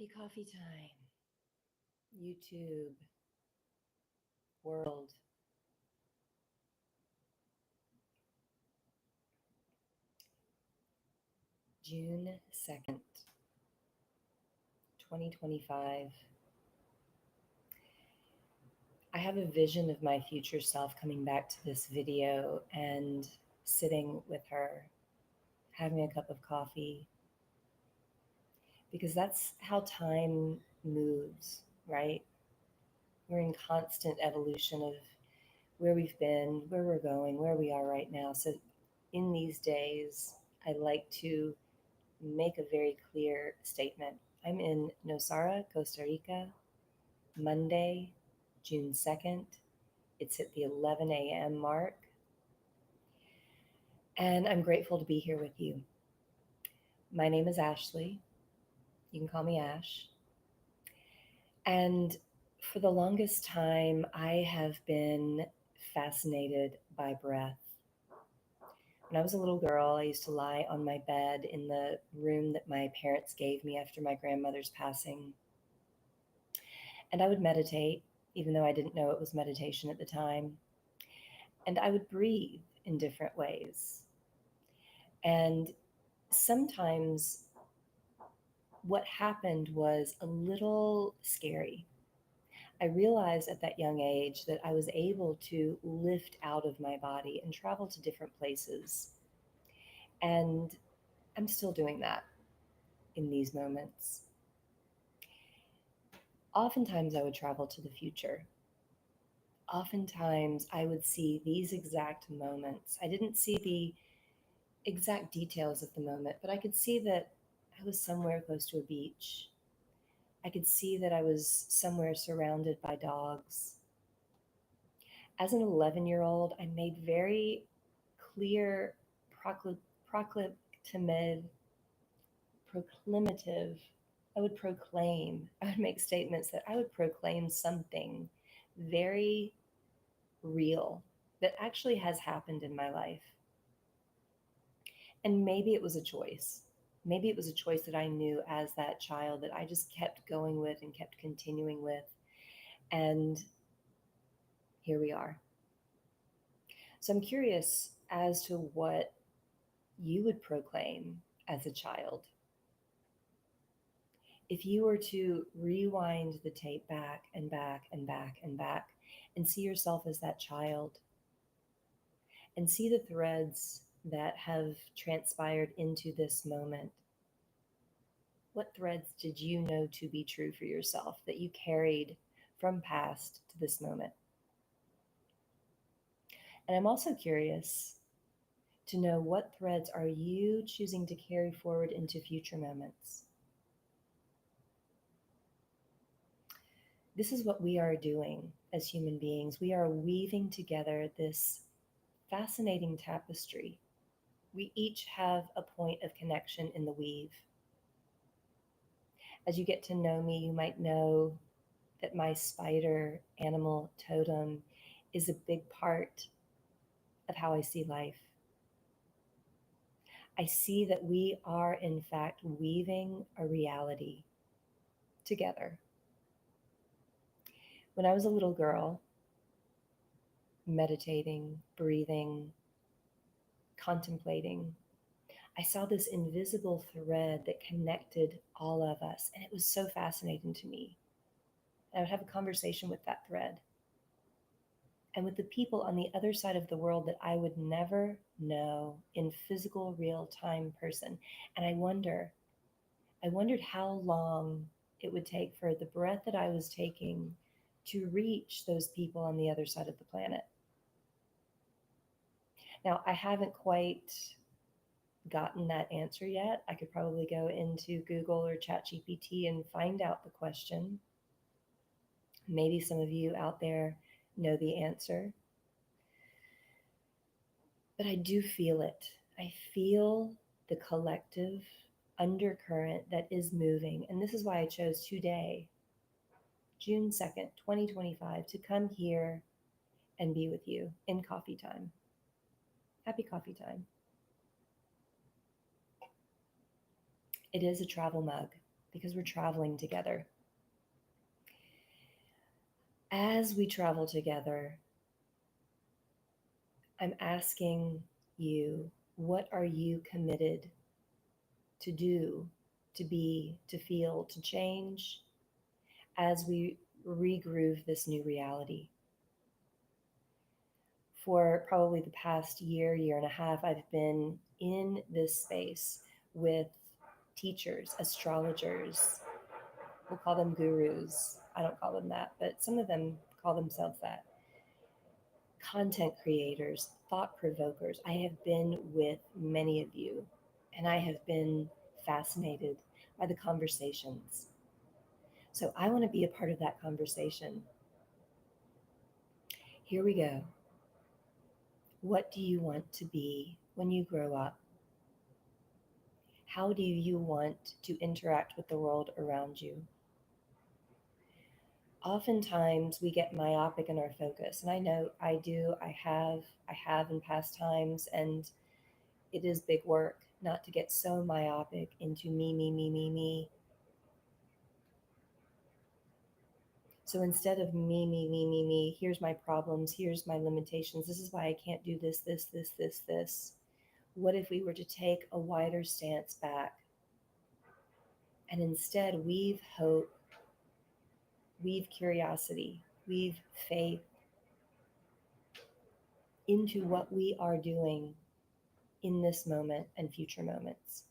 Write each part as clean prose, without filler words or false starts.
Happy coffee time, YouTube, world. June 2nd, 2025. I have a vision of my future self coming back to this video and sitting with her, having a cup of coffee, because that's how time moves, right? We're in constant evolution of where we've been, where we're going, where we are right now. So, in these days, I like to make a very clear statement. I'm in Nosara, Costa Rica, Monday, June 2nd. It's at the 11 a.m. mark, and I'm grateful to be here with you. My name is Ashley. You can call me Ash. And for the longest time, I have been fascinated by breath. When I was a little girl, I used to lie on my bed in the room that my parents gave me after my grandmother's passing. And I would meditate, even though I didn't know it was meditation at the time. And I would breathe in different ways. And sometimes what happened was a little scary. I realized at that young age that I was able to lift out of my body and travel to different places. And I'm still doing that in these moments. Oftentimes, I would travel to the future. Oftentimes, I would see these exact moments. I didn't see the exact details of the moment, but I could see that I was somewhere close to a beach. I could see that I was somewhere surrounded by dogs. As an 11-year-old, I made very clear proclamative, proclamative. I would proclaim, I would make statements that I would proclaim something very real that actually has happened in my life. And maybe it was a choice. Maybe it was a choice that I knew as that child that I just kept going with and kept continuing with. And here we are. So I'm curious as to what you would proclaim as a child. If you were to rewind the tape back and back and back and back and see yourself as that child and see the threads that have transpired into this moment, what threads did you know to be true for yourself that you carried from past to this moment? And I'm also curious to know what threads are you choosing to carry forward into future moments? This is what we are doing as human beings. We are weaving together this fascinating tapestry. We each have a point of connection in the weave. As you get to know me, you might know that my spider animal totem is a big part of how I see life. I see that we are, in fact, weaving a reality together. When I was a little girl, meditating, breathing, contemplating, I saw this invisible thread that connected all of us, and it was so fascinating to me. And I would have a conversation with that thread and with the people on the other side of the world that I would never know in physical, real time person. And I wondered how long it would take for the breath that I was taking to reach those people on the other side of the planet. Now, I haven't quite gotten that answer yet. I could probably go into Google or ChatGPT and find out the question. Maybe some of you out there know the answer. But I do feel it. I feel the collective undercurrent that is moving. And this is why I chose today, June 2nd, 2025, to come here and be with you in coffee time. Happy coffee time. It is a travel mug. because we're traveling together. As we travel together, I'm asking you, what are you committed to do, to be, to feel, to change as we regroove this new reality? For probably the past year, year and a half, I've been in this space with teachers, astrologers. We'll call them gurus. I don't call them that, but some of them call themselves that. Content creators, thought provokers. I have been with many of you, and I have been fascinated by the conversations. So I want to be a part of that conversation. Here we go. What do you want to be when you grow up? How do you want to interact with the world around you? Oftentimes we get myopic in our focus, and I know I do. I have in past times, and it is big work not to get so myopic into me, me, me, me, me. So instead of me, me, me, me, me, here's my problems, here's my limitations, this is why I can't do this. What if we were to take a wider stance back and instead weave hope, weave curiosity, weave faith into what we are doing in this moment and future moments?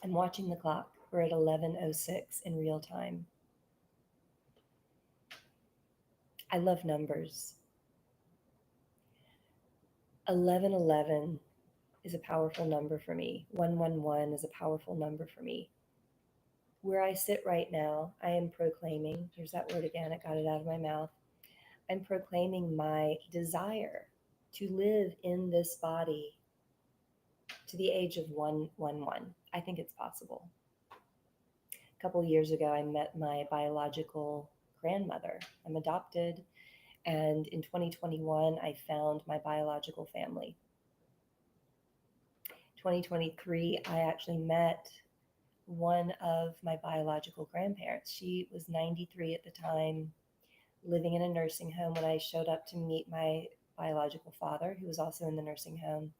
I'm watching the clock. We're at 11:06 in real time. I love numbers. 1111 is a powerful number for me. 111 is a powerful number for me. Where I sit right now, I am proclaiming, here's that word again, I got it out of my mouth. I'm proclaiming my desire to live in this body to the age of 111. I think it's possible. A couple years ago, I met my biological grandmother. I'm adopted, and in 2021, I found my biological family. 2023, I actually met one of my biological grandparents. She was 93 at the time, living in a nursing home when I showed up to meet my biological father, who was also in the nursing home.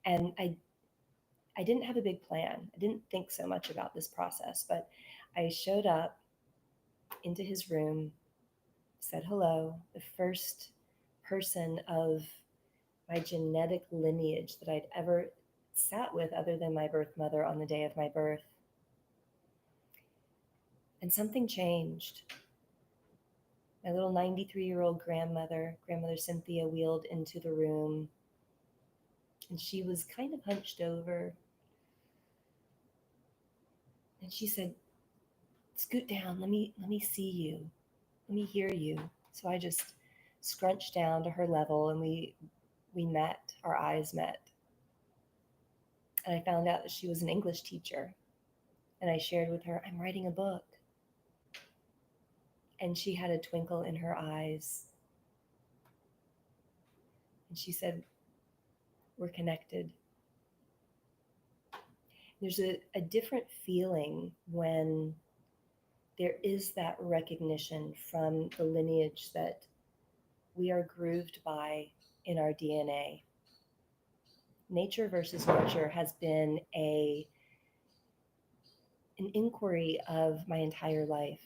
And I didn't have a big plan. I didn't think so much about this process, but I showed up into his room, said hello, the first person of my genetic lineage that I'd ever sat with other than my birth mother on the day of my birth. And something changed. My little 93-year-old grandmother Cynthia, wheeled into the room, and she was kind of hunched over. And she said, "Scoot down, let me see you. Let me hear you." So I just scrunched down to her level, and we met, our eyes met. And I found out that she was an English teacher. And I shared with her, "I'm writing a book." And she had a twinkle in her eyes. And she said, "We're connected." There's a different feeling when there is that recognition from the lineage that we are grooved by in our DNA. Nature versus nurture has been an inquiry of my entire life.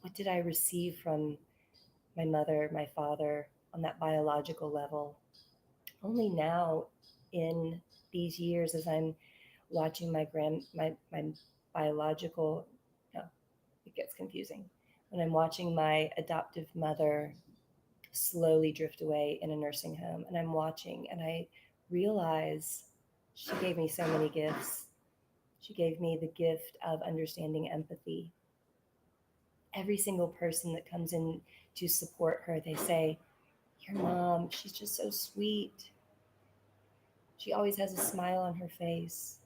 What did I receive from my mother, my father on that biological level? Only now, in these years, as I'm watching my biological, no, it gets confusing. When I'm watching my adoptive mother slowly drift away in a nursing home, and I'm watching and I realize she gave me so many gifts. She gave me the gift of understanding empathy. Every single person that comes in to support her, they say, "Your mom, she's just so sweet. She always has a smile on her face."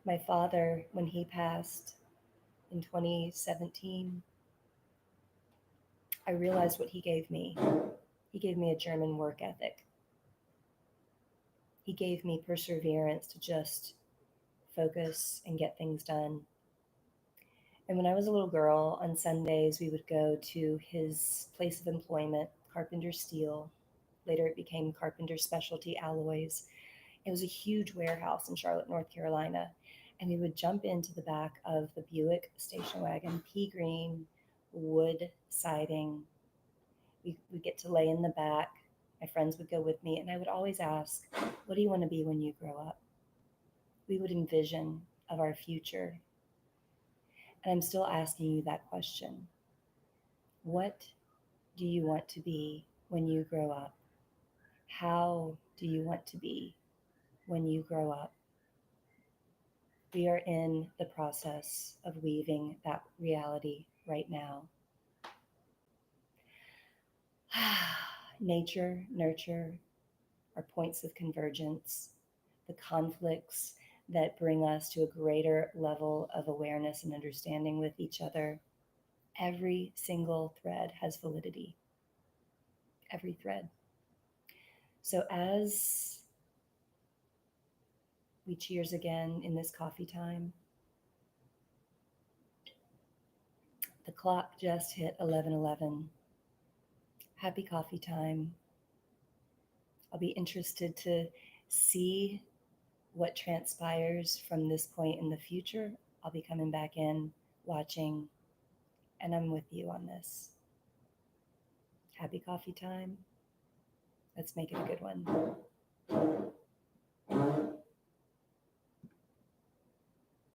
My father, when he passed in 2017, I realized what he gave me. He gave me a German work ethic. He gave me perseverance to just focus, and get things done. And when I was a little girl, on Sundays, we would go to his place of employment, Carpenter Steel. Later, it became Carpenter Specialty Alloys. It was a huge warehouse in Charlotte, North Carolina. And we would jump into the back of the Buick station wagon, pea green, wood siding. We would get to lay in the back. My friends would go with me, and I would always ask, "What do you want to be when you grow up?" We would envision of our future. And I'm still asking you that question. What do you want to be when you grow up? How do you want to be when you grow up? We are in the process of weaving that reality right now. Nature, nurture are points of convergence, the conflicts that bring us to a greater level of awareness and understanding with each other. Every single thread has validity. Every thread. So as we cheers again in this coffee time, the clock just hit 11:11. Happy coffee time. I'll be interested to see what transpires from this point in the future. I'll be coming back in, watching, and I'm with you on this. Happy coffee time. Let's make it a good one.